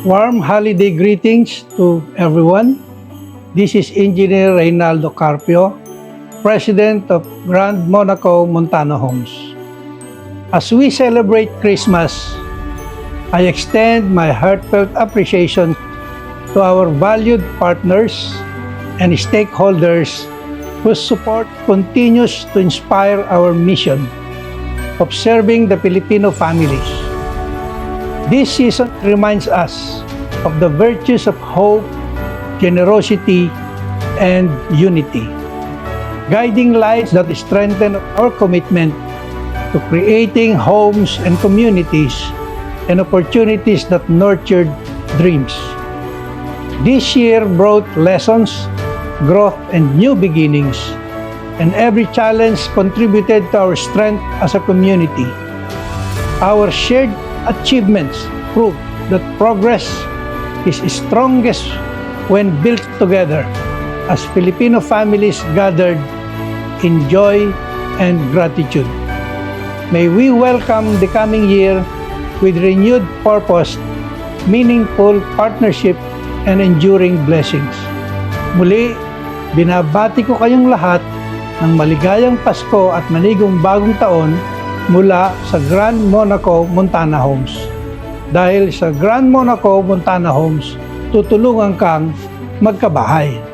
Warm holiday greetings to everyone. This is Engineer Reynaldo Carpio, President of Grand Monaco Montana Homes. As we celebrate Christmas, I extend my heartfelt appreciation to our valued partners and stakeholders whose support continues to inspire our mission of serving the Filipino families. This season reminds us of the virtues of hope, generosity, and unity, guiding lives that strengthen our commitment to creating homes and communities and opportunities that nurtured dreams. This year brought lessons, growth, and new beginnings, and every challenge contributed to our strength as a community. Our shared achievements prove that progress is strongest when built together as Filipino families gathered in joy and gratitude. May we welcome the coming year with renewed purpose, meaningful partnership, and enduring blessings. Muli, binabati ko kayong lahat ng maligayang Pasko at manigong bagong taon mula sa Grand Monaco Montana Homes. Dahil sa Grand Monaco Montana Homes, tutulungan kang magkabahay.